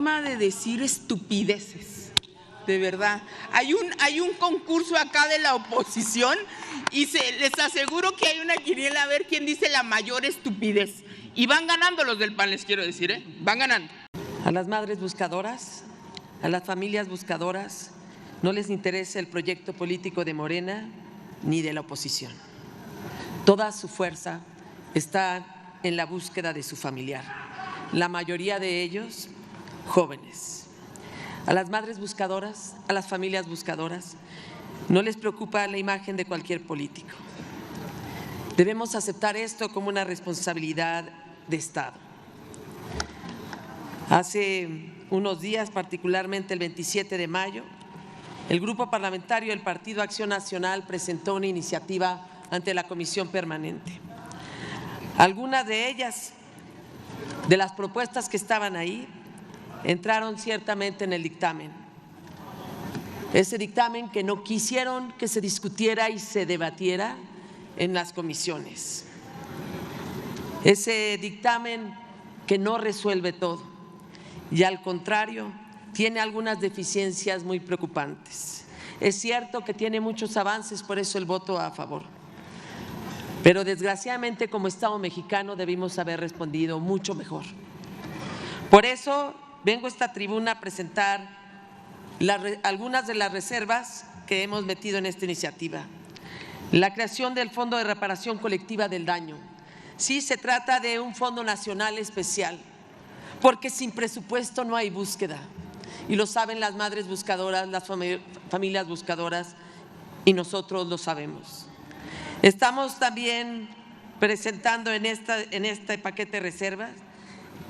De decir estupideces, de verdad. Hay un concurso acá de la oposición y les aseguro que hay una quiniela a ver quién dice la mayor estupidez. Y van ganando los del PAN, les quiero decir, van ganando. A las madres buscadoras, a las familias buscadoras, no les interesa el proyecto político de Morena ni de la oposición. Toda su fuerza está en la búsqueda de su familiar. La mayoría de ellos jóvenes. A las madres buscadoras, a las familias buscadoras, no les preocupa la imagen de cualquier político. Debemos aceptar esto como una responsabilidad de Estado. Hace unos días, particularmente el 27 de mayo, el Grupo Parlamentario del Partido Acción Nacional presentó una iniciativa ante la Comisión Permanente. Algunas de ellas, de las propuestas que estaban ahí, entraron ciertamente en el dictamen. Ese dictamen que no quisieron que se discutiera y se debatiera en las comisiones. Ese dictamen que no resuelve todo y al contrario tiene algunas deficiencias muy preocupantes. Es cierto que tiene muchos avances, por eso el voto a favor. Pero desgraciadamente como Estado mexicano debimos haber respondido mucho mejor. Por eso vengo a esta tribuna a presentar algunas de las reservas que hemos metido en esta iniciativa. La creación del Fondo de Reparación Colectiva del Daño. Sí, se trata de un fondo nacional especial, porque sin presupuesto no hay búsqueda. Y lo saben las madres buscadoras, las familias buscadoras, y nosotros lo sabemos. Estamos también presentando en este paquete de reservas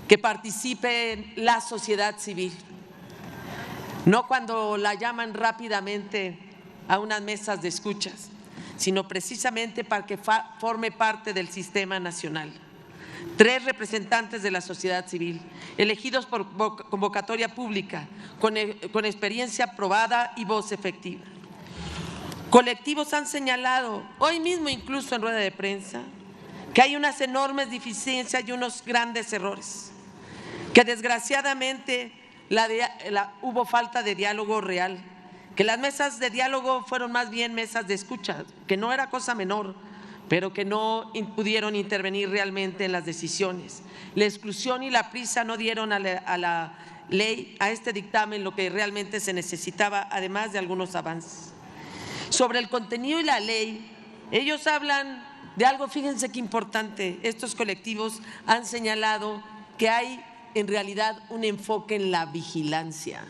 que participe la sociedad civil, no cuando la llaman rápidamente a unas mesas de escuchas, sino precisamente para que forme parte del sistema nacional. 3 representantes de la sociedad civil, elegidos por convocatoria pública, con experiencia probada y voz efectiva. Colectivos han señalado, hoy mismo incluso en rueda de prensa, que hay unas enormes deficiencias y unos grandes errores, que desgraciadamente hubo falta de diálogo real, que las mesas de diálogo fueron más bien mesas de escucha, que no era cosa menor, pero que no pudieron intervenir realmente en las decisiones. La exclusión y la prisa no dieron a la ley, a este dictamen, lo que realmente se necesitaba, además de algunos avances. Sobre el contenido y la ley, ellos hablan de algo, fíjense qué importante, estos colectivos han señalado que hay en realidad un enfoque en la vigilancia.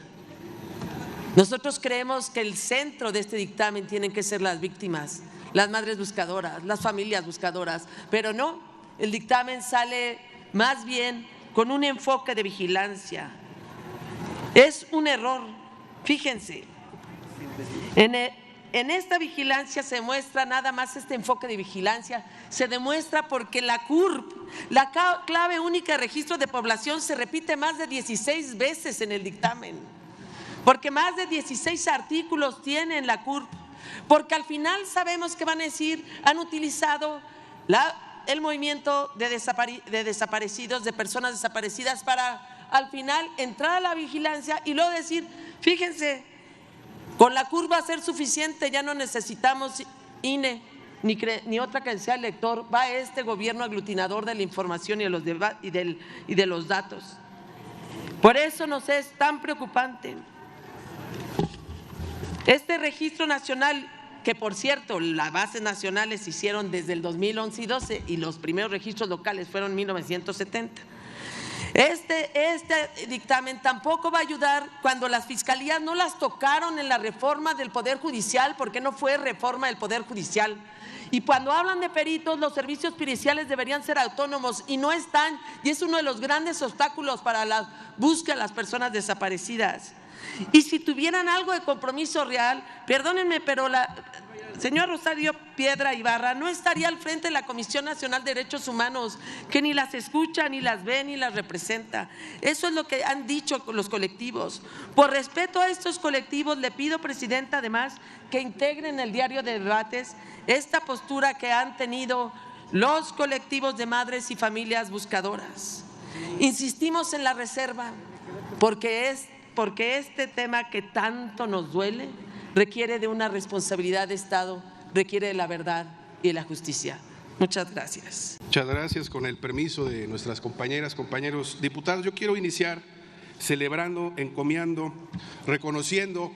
Nosotros creemos que el centro de este dictamen tienen que ser las víctimas, las madres buscadoras, las familias buscadoras, pero no, el dictamen sale más bien con un enfoque de vigilancia. Es un error, fíjense, en esta vigilancia se muestra nada más este enfoque de vigilancia, se demuestra porque la CURP, la clave única de registro de población, se repite más de 16 veces en el dictamen, porque más de 16 artículos tiene la CURP, porque al final sabemos que van a decir, han utilizado el movimiento de desaparecidos, de personas desaparecidas, para al final entrar a la vigilancia y luego decir, fíjense, con la CURP va a ser suficiente, ya no necesitamos INE ni otra credencial elector, va este gobierno aglutinador de la información y de los datos. Por eso nos es tan preocupante. Este registro nacional, que por cierto las bases nacionales se hicieron desde el 2011 y 12 y los primeros registros locales fueron en 1970. Este dictamen tampoco va a ayudar cuando las fiscalías no las tocaron en la reforma del Poder Judicial, porque no fue reforma del Poder Judicial. Y cuando hablan de peritos, los servicios periciales deberían ser autónomos y no están, y es uno de los grandes obstáculos para la búsqueda de las personas desaparecidas. Y si tuvieran algo de compromiso real, perdónenme, pero la señora Rosario Piedra Ibarra no estaría al frente de la Comisión Nacional de Derechos Humanos, que ni las escucha, ni las ve, ni las representa. Eso es lo que han dicho los colectivos. Por respeto a estos colectivos, le pido, Presidenta, además, que integren el diario de debates esta postura que han tenido los colectivos de madres y familias buscadoras. Insistimos en la reserva, porque este tema que tanto nos duele requiere de una responsabilidad de Estado, requiere de la verdad y de la justicia. Muchas gracias. Muchas gracias. Con el permiso de nuestras compañeras, compañeros diputados, yo quiero iniciar celebrando, encomiando, reconociendo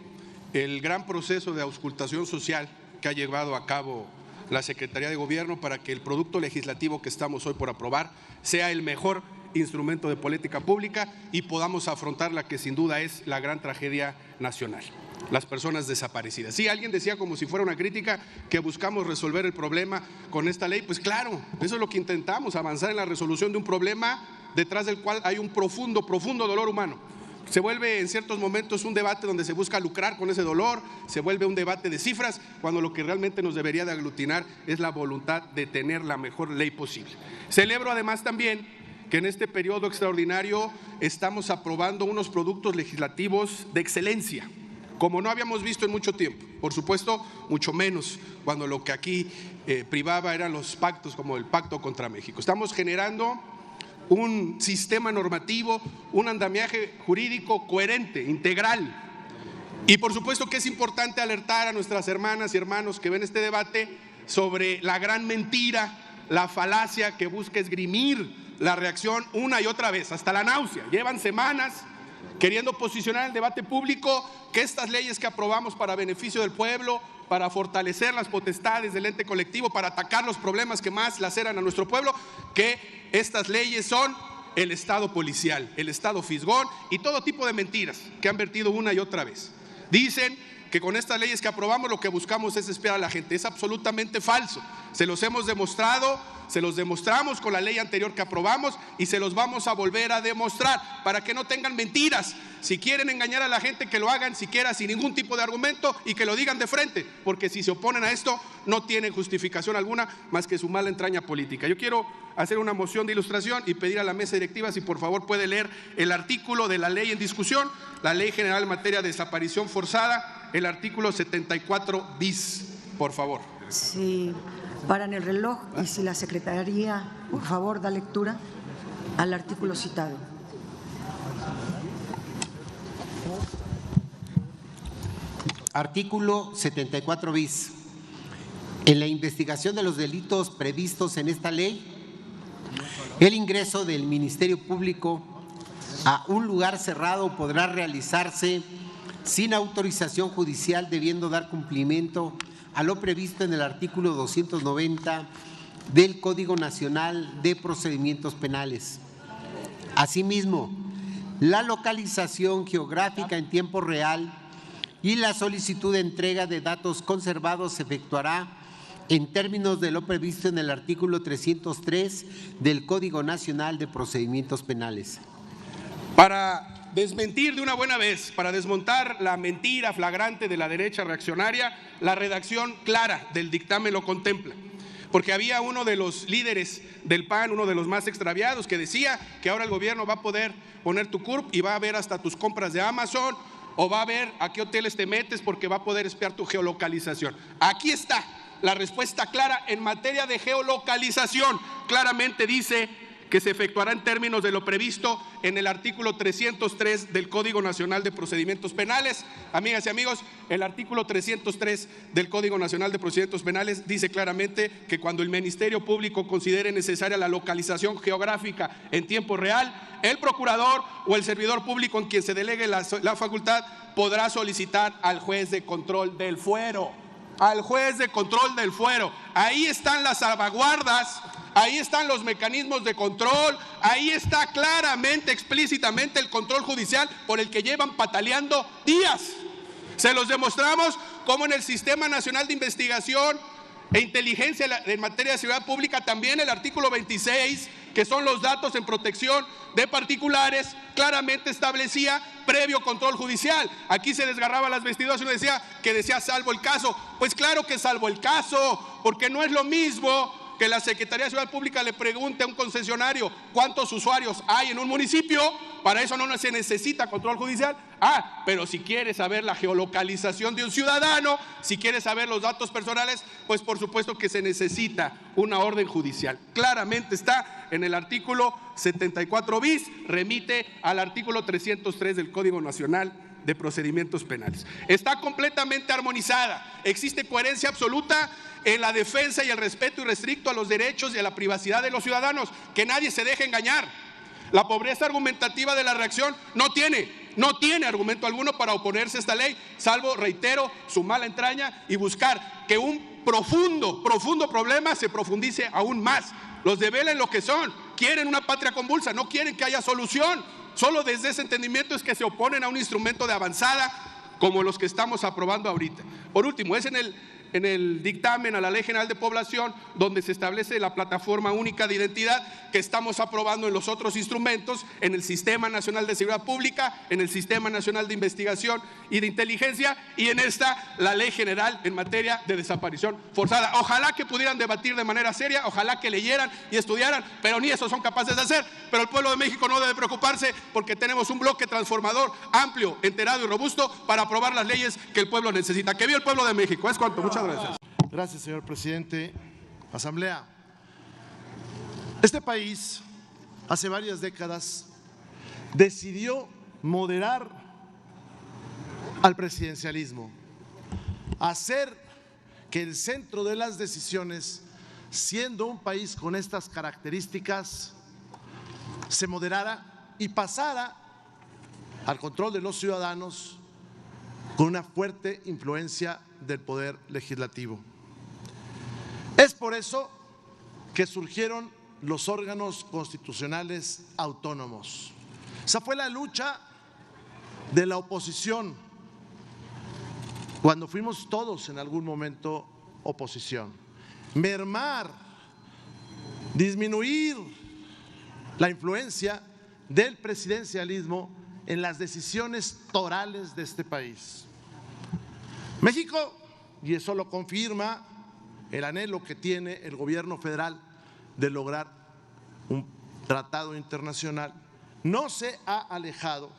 el gran proceso de auscultación social que ha llevado a cabo la Secretaría de Gobierno para que el producto legislativo que estamos hoy por aprobar sea el mejor instrumento de política pública y podamos afrontar la que sin duda es la gran tragedia nacional: las personas desaparecidas. Sí, alguien decía como si fuera una crítica que buscamos resolver el problema con esta ley. Pues claro, eso es lo que intentamos, avanzar en la resolución de un problema detrás del cual hay un profundo dolor humano. Se vuelve en ciertos momentos un debate donde se busca lucrar con ese dolor, se vuelve un debate de cifras, cuando lo que realmente nos debería de aglutinar es la voluntad de tener la mejor ley posible. Celebro además también que en este periodo extraordinario estamos aprobando unos productos legislativos de excelencia, como no habíamos visto en mucho tiempo. Por supuesto, mucho menos cuando lo que aquí privaba eran los pactos, como el Pacto contra México. Estamos generando un sistema normativo, un andamiaje jurídico coherente, integral. Y por supuesto que es importante alertar a nuestras hermanas y hermanos que ven este debate sobre la gran mentira, la falacia que busca esgrimir la reacción una y otra vez, hasta la náusea. Llevan semanas queriendo posicionar el debate público que estas leyes que aprobamos para beneficio del pueblo, para fortalecer las potestades del ente colectivo, para atacar los problemas que más laceran a nuestro pueblo, que estas leyes son el Estado policial, el Estado fisgón y todo tipo de mentiras que han vertido una y otra vez. Dicen que con estas leyes que aprobamos lo que buscamos es espiar a la gente. Es absolutamente falso. Se los hemos demostrado, se los demostramos con la ley anterior que aprobamos y se los vamos a volver a demostrar para que no tengan mentiras. Si quieren engañar a la gente, que lo hagan siquiera sin ningún tipo de argumento y que lo digan de frente, porque si se oponen a esto no tienen justificación alguna más que su mala entraña política. Yo quiero hacer una moción de ilustración y pedir a la mesa directiva si por favor puede leer el artículo de la ley en discusión, la Ley General en materia de desaparición forzada, el artículo 74 bis, por favor. Sí, paran el reloj y si la Secretaría, por favor, da lectura al artículo citado. Artículo 74 bis. En la investigación de los delitos previstos en esta ley, el ingreso del Ministerio Público a un lugar cerrado podrá realizarse sin autorización judicial, debiendo dar cumplimiento a lo previsto en el artículo 290 del Código Nacional de Procedimientos Penales. Asimismo, la localización geográfica en tiempo real y la solicitud de entrega de datos conservados se efectuará en términos de lo previsto en el artículo 303 del Código Nacional de Procedimientos Penales. Para desmentir de una buena vez, para desmontar la mentira flagrante de la derecha reaccionaria, la redacción clara del dictamen lo contempla. Porque había uno de los líderes del PAN, uno de los más extraviados, que decía que ahora el gobierno va a poder poner tu CURP y va a ver hasta tus compras de Amazon, o va a ver a qué hoteles te metes porque va a poder espiar tu geolocalización. Aquí está la respuesta clara en materia de geolocalización. Claramente dice que se efectuará en términos de lo previsto en el artículo 303 del Código Nacional de Procedimientos Penales. Amigas y amigos, el artículo 303 del Código Nacional de Procedimientos Penales dice claramente que cuando el Ministerio Público considere necesaria la localización geográfica en tiempo real, el procurador o el servidor público en quien se delegue la facultad podrá solicitar al juez de control del fuero. Al juez de control del fuero. Ahí están las salvaguardas, ahí están los mecanismos de control, ahí está claramente, explícitamente el control judicial por el que llevan pataleando días. Se los demostramos como en el Sistema Nacional de Investigación e Inteligencia en materia de seguridad pública, también el artículo 26, que son los datos en protección de particulares, claramente establecía previo control judicial. Aquí se desgarraba las vestiduras y uno decía salvo el caso. Pues claro que salvo el caso, porque no es lo mismo que la Secretaría de Seguridad Pública le pregunte a un concesionario cuántos usuarios hay en un municipio. Para eso no se necesita control judicial. Pero si quiere saber la geolocalización de un ciudadano, si quiere saber los datos personales, pues por supuesto que se necesita una orden judicial. Claramente está en el artículo 74 bis, remite al artículo 303 del Código Nacional de Procedimientos Penales. Está completamente armonizada, existe coherencia absoluta en la defensa y el respeto irrestricto a los derechos y a la privacidad de los ciudadanos, que nadie se deje engañar. La pobreza argumentativa de la reacción no tiene argumento alguno para oponerse a esta ley, salvo, reitero, su mala entraña y buscar que un profundo problema se profundice aún más. Los develen lo que son, quieren una patria convulsa, no quieren que haya solución. Solo desde ese entendimiento es que se oponen a un instrumento de avanzada como los que estamos aprobando ahorita. Por último, es en el dictamen a la Ley General de Población donde se establece la plataforma única de identidad que estamos aprobando en los otros instrumentos, en el Sistema Nacional de Seguridad Pública, en el Sistema Nacional de Investigación y de Inteligencia y en esta, la Ley General en materia de desaparición forzada. Ojalá que pudieran debatir de manera seria, ojalá que leyeran y estudiaran, pero ni eso son capaces de hacer. Pero el pueblo de México no debe preocuparse porque tenemos un bloque transformador, amplio, enterado y robusto para aprobar las leyes que el pueblo necesita. ¡Que viva el pueblo de México! Es cuanto. Muchas gracias. Gracias, señor presidente. Asamblea. Este país, hace varias décadas, decidió moderar al presidencialismo, hacer que el centro de las decisiones, siendo un país con estas características, se moderara y pasara al control de los ciudadanos con una fuerte influencia del poder legislativo. Es por eso que surgieron los órganos constitucionales autónomos. Esa fue la lucha de la oposición, cuando fuimos todos en algún momento oposición. Mermar, disminuir la influencia del presidencialismo en las decisiones torales de este país. México, y eso lo confirma el anhelo que tiene el gobierno federal de lograr un tratado internacional, no se ha alejado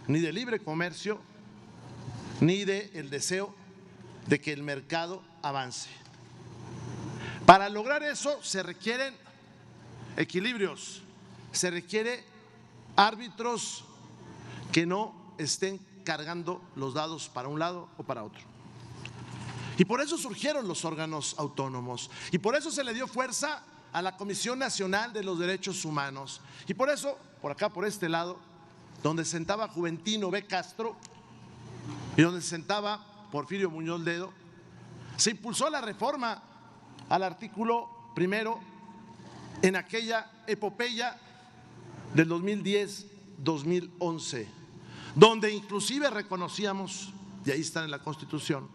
ni del libre comercio ni del deseo de que el mercado avance. Para lograr eso se requieren equilibrios, se requiere árbitros que no estén cargando los dados para un lado o para otro. Y por eso surgieron los órganos autónomos y por eso se le dio fuerza a la Comisión Nacional de los Derechos Humanos y por eso, por acá, por este lado, donde sentaba Juventino B. Castro y donde sentaba Porfirio Muñoz Ledo, se impulsó la reforma al artículo primero en aquella epopeya del 2010-2011, donde inclusive reconocíamos, y ahí está en la Constitución,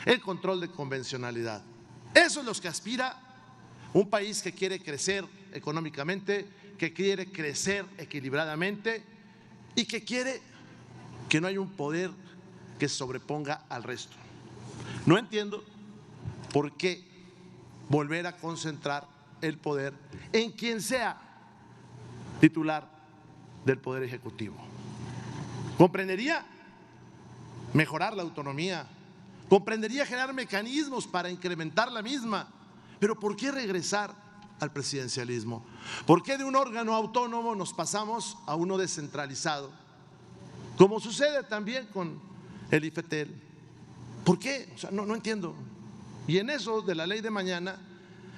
el control de convencionalidad. Eso es lo que aspira un país que quiere crecer económicamente, que quiere crecer equilibradamente y que quiere que no haya un poder que se sobreponga al resto. No entiendo por qué volver a concentrar el poder en quien sea titular del Poder Ejecutivo. Comprendería mejorar la autonomía, comprendería generar mecanismos para incrementar la misma, pero ¿por qué regresar al presidencialismo? ¿Por qué de un órgano autónomo nos pasamos a uno descentralizado? Como sucede también con el IFETEL. ¿Por qué? O sea, no entiendo. Y en eso de la ley de mañana,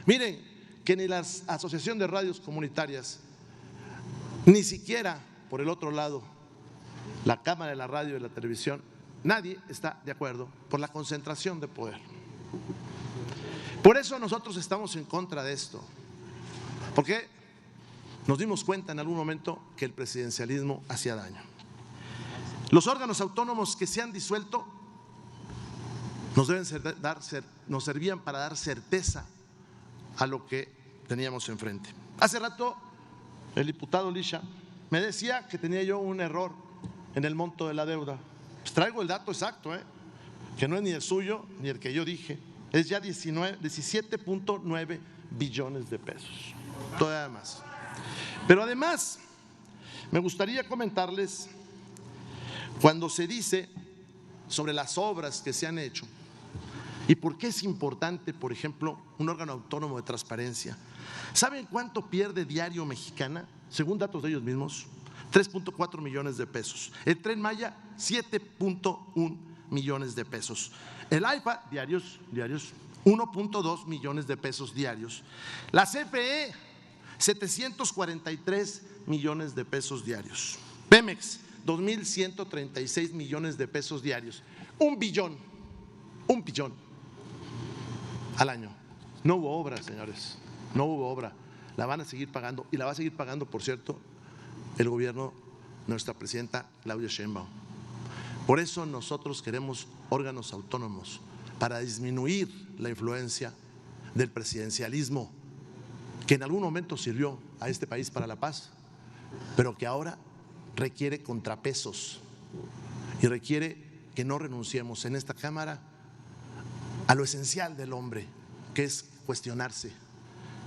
miren que ni la Asociación de Radios Comunitarias, ni siquiera por el otro lado, la Cámara de la Radio y de la Televisión, nadie está de acuerdo por la concentración de poder. Por eso nosotros estamos en contra de esto, porque nos dimos cuenta en algún momento que el presidencialismo hacía daño. Los órganos autónomos que se han disuelto nos servían para dar certeza a lo que teníamos enfrente. Hace rato el diputado Lisha me decía que tenía yo un error en el monto de la deuda. Pues traigo el dato exacto, que no es ni el suyo ni el que yo dije, es ya 17.9 billones de pesos, todavía más. Pero además me gustaría comentarles, cuando se dice sobre las obras que se han hecho y por qué es importante, por ejemplo, un órgano autónomo de transparencia. ¿Saben cuánto pierde Diario Mexicana? según datos de ellos mismos, 3.4 millones de pesos. El Tren Maya, 7.1 millones de pesos. El AIFA, diarios, 1.2 millones de pesos diarios. La CFE, 743 millones de pesos diarios. Pemex, 2.136 millones de pesos diarios. Un billón al año. No hubo obra, señores, no hubo obra. La van a seguir pagando y la va a seguir pagando, por cierto, el gobierno, nuestra presidenta Claudia Sheinbaum. Por eso nosotros queremos órganos autónomos para disminuir la influencia del presidencialismo que en algún momento sirvió a este país para la paz, pero que ahora requiere contrapesos y requiere que no renunciemos en esta Cámara a lo esencial del hombre, que es cuestionarse,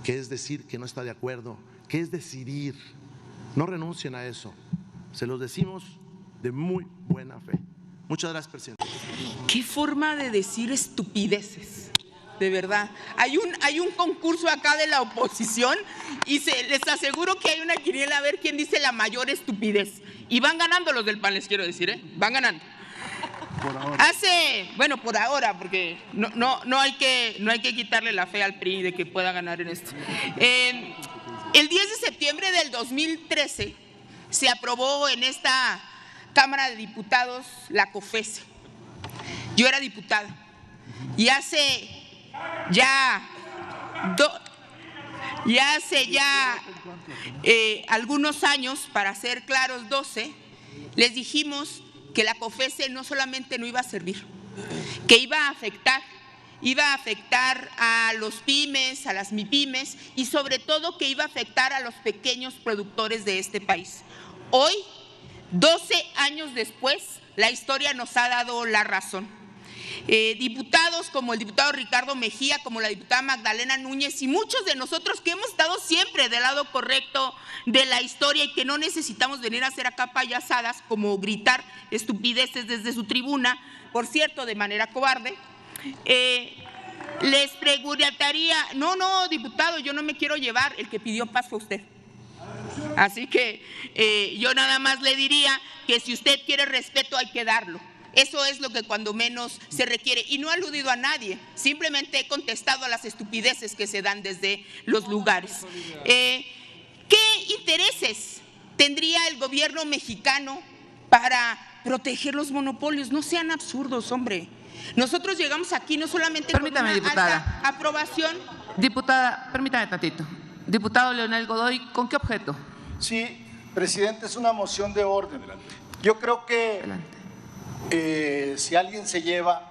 que es decir que no está de acuerdo, que es decidir. No renuncien a eso, se los decimos de muy buena fe. Muchas gracias, presidente. Qué forma de decir estupideces, de verdad. Hay un concurso acá de la oposición y les aseguro que hay una quiniela a ver quién dice la mayor estupidez. Y van ganando los del PAN, les quiero decir, van ganando. Por ahora. Bueno, por ahora, porque no hay que quitarle la fe al PRI de que pueda ganar en esto. El 10 de septiembre del 2013 se aprobó en esta Cámara de Diputados la COFESE. Yo era diputada y hace ya algunos años, para ser claros 12, les dijimos que la COFESE no solamente no iba a servir, que iba a afectar a los pymes, a las MIPYMES y sobre todo que iba a afectar a los pequeños productores de este país. Hoy, 12 años después, la historia nos ha dado la razón. Diputados como el diputado Ricardo Mejía, como la diputada Magdalena Núñez y muchos de nosotros que hemos estado siempre del lado correcto de la historia y que no necesitamos venir a hacer acá payasadas como gritar estupideces desde su tribuna, por cierto, de manera cobarde, les preguntaría, no, diputado, yo no me quiero llevar, el que pidió paz fue usted. Así que yo nada más le diría que si usted quiere respeto hay que darlo. Eso es lo que cuando menos se requiere. Y no he aludido a nadie, simplemente he contestado a las estupideces que se dan desde los lugares. ¿Qué intereses tendría el gobierno mexicano para proteger los monopolios? No sean absurdos, hombre. Nosotros llegamos aquí no solamente con una alta aprobación. Diputada, permítame tantito. Diputado Leonel Godoy, ¿con qué objeto? Sí, presidente, es una moción de orden. Yo creo que si alguien se lleva,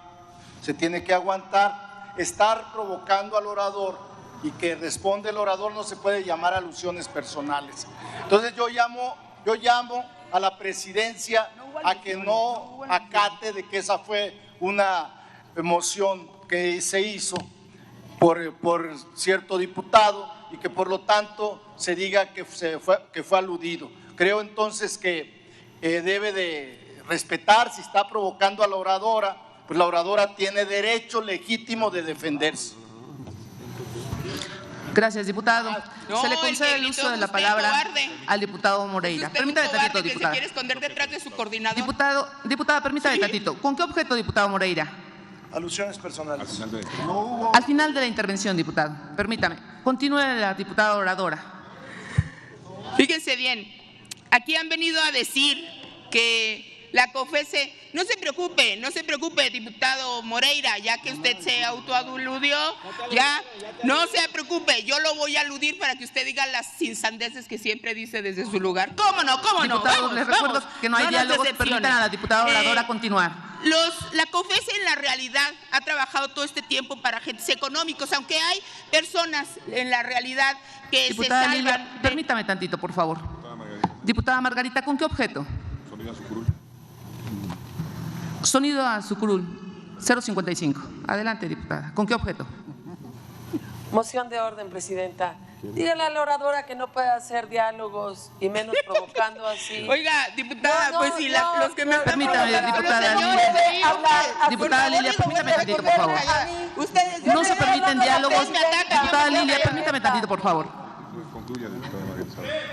se tiene que aguantar. Estar provocando al orador y que responde el orador no se puede llamar alusiones personales. Entonces yo llamo a la presidencia a que no acate de que esa fue una moción que se hizo por cierto diputado y que por lo tanto se diga que fue aludido. Creo entonces que debe de respetar. Si está provocando a la oradora, pues la oradora tiene derecho legítimo de defenderse. Gracias, diputado. Se le concede el uso de la palabra al diputado Moreira. Permítame tantito, diputada. Se quiere esconder detrás de su coordinador. Diputada, permítame tantito. ¿Con qué objeto, diputado Moreira? Alusiones personales. Al final de la intervención, diputado. Permítame. Continúe la diputada oradora. Fíjense bien, aquí han venido a decir que la COFESE, no se preocupe, diputado Moreira, ya que usted se autoaludió, ya, no se preocupe, yo lo voy a aludir para que usted diga las insandeces que siempre dice desde su lugar. ¿Cómo no? Diputado, les recuerdo que no hay diálogos, permitan a la diputada oradora continuar. La COFESE en la realidad ha trabajado todo este tiempo para agentes económicos, aunque hay personas en la realidad que diputada se salvan. Lilia, permítame tantito, por favor. Diputada Margarita, ¿con qué objeto? Sonido a su curul. 055. Adelante, diputada. ¿Con qué objeto? Moción de orden, presidenta. Dígale a la oradora que no puede hacer diálogos y menos provocando así. Oiga, diputada, los que me permítame, diputada Lilia. Diputada Lilia, permítame tantito, por favor. No se permiten diálogos. Diputada Lilia, permítame tantito, por favor.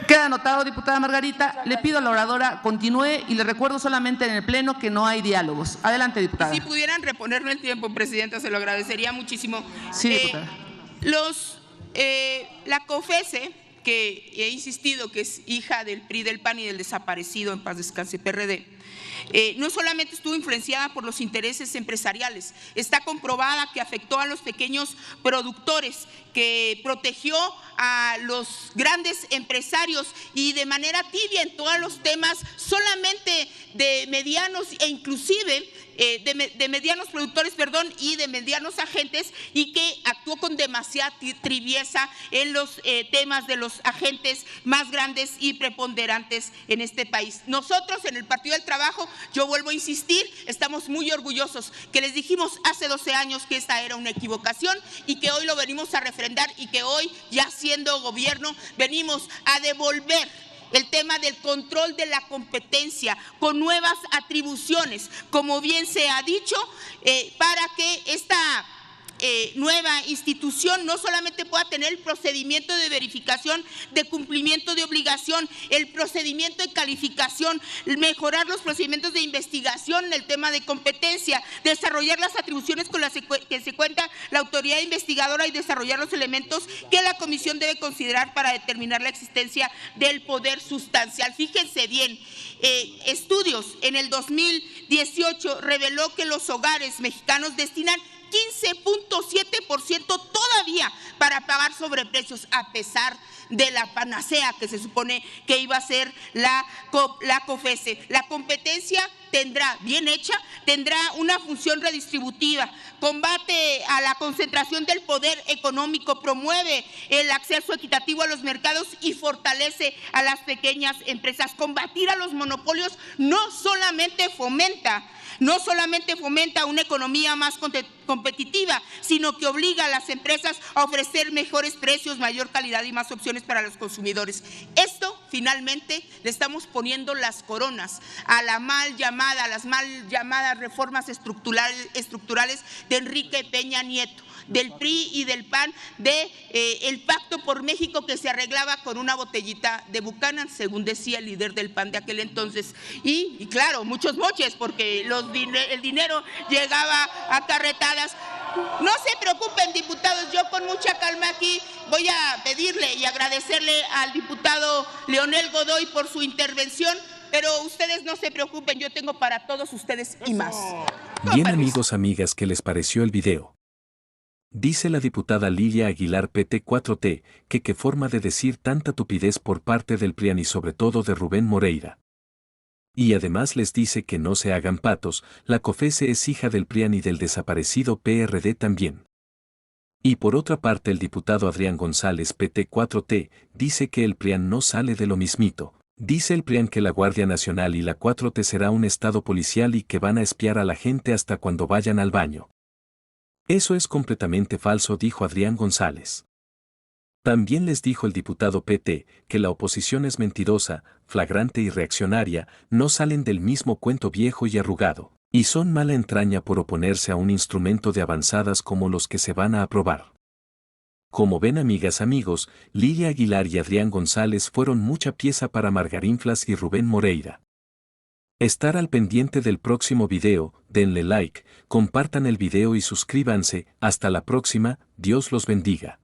Queda anotado, diputada Margarita. Le pido a la oradora continúe y le recuerdo solamente en el Pleno que no hay diálogos. Adelante, diputada. Si pudieran reponerme el tiempo, Presidenta, se lo agradecería muchísimo. Sí, diputada. La COFESE, que he insistido que es hija del PRI, del PAN y del desaparecido, en paz descanse, PRD, no solamente estuvo influenciada por los intereses empresariales, está comprobada que afectó a los pequeños productores, que protegió a los grandes empresarios y de manera tibia en todos los temas, solamente de medianos e inclusive de medianos productores, y de medianos agentes, y que actuó con demasiada tibieza en los temas de los agentes más grandes y preponderantes en este país. Nosotros en el Partido del Trabajo, yo vuelvo a insistir, estamos muy orgullosos que les dijimos hace 12 años que esta era una equivocación y que hoy lo venimos a refrendar y que hoy, ya siendo gobierno, venimos a devolver el tema del control de la competencia con nuevas atribuciones, como bien se ha dicho, para que esta nueva institución no solamente pueda tener el procedimiento de verificación de cumplimiento de obligación, el procedimiento de calificación, mejorar los procedimientos de investigación en el tema de competencia, desarrollar las atribuciones con las que se cuenta la autoridad investigadora y desarrollar los elementos que la comisión debe considerar para determinar la existencia del poder sustancial. Fíjense bien, estudios en el 2018 reveló que los hogares mexicanos destinan 15.7% todavía para pagar sobreprecios, a pesar de la panacea que se supone que iba a ser la COFESE. La competencia tendrá, bien hecha, tendrá una función redistributiva, combate a la concentración del poder económico, promueve el acceso equitativo a los mercados y fortalece a las pequeñas empresas. Combatir a los monopolios no solamente fomenta una economía más competitiva, sino que obliga a las empresas a ofrecer mejores precios, mayor calidad y más opciones para los consumidores. Esto, finalmente, le estamos poniendo las coronas a las mal llamadas reformas estructurales de Enrique Peña Nieto, del PRI y del PAN, el Pacto por México, que se arreglaba con una botellita de Buchanan, según decía el líder del PAN de aquel entonces. Y claro, muchos moches, porque el dinero llegaba a carretadas. No se preocupen, diputados, yo con mucha calma aquí voy a pedirle y agradecerle al diputado Leonel Godoy por su intervención, pero ustedes no se preocupen, yo tengo para todos ustedes y más. Bien, amigos, amigas, ¿qué les pareció el video? Dice la diputada Lilia Aguilar PT4T que qué forma de decir tanta tupidez por parte del PRIAN y sobre todo de Rubén Moreira. Y además les dice que no se hagan patos, la COFESE es hija del PRIAN y del desaparecido PRD también. Y por otra parte el diputado Adrián González PT4T dice que el PRIAN no sale de lo mismito. Dice el PRIAN que la Guardia Nacional y la 4T será un estado policial y que van a espiar a la gente hasta cuando vayan al baño. Eso es completamente falso, dijo Adrián González. También les dijo el diputado PT que la oposición es mentirosa, flagrante y reaccionaria, no salen del mismo cuento viejo y arrugado, y son mala entraña por oponerse a un instrumento de avanzadas como los que se van a aprobar. Como ven, amigas, amigos, Lilia Aguilar y Adrián González fueron mucha pieza para Margarinflas y Rubén Moreira. Estar al pendiente del próximo video, denle like, compartan el video y suscríbanse. Hasta la próxima, Dios los bendiga.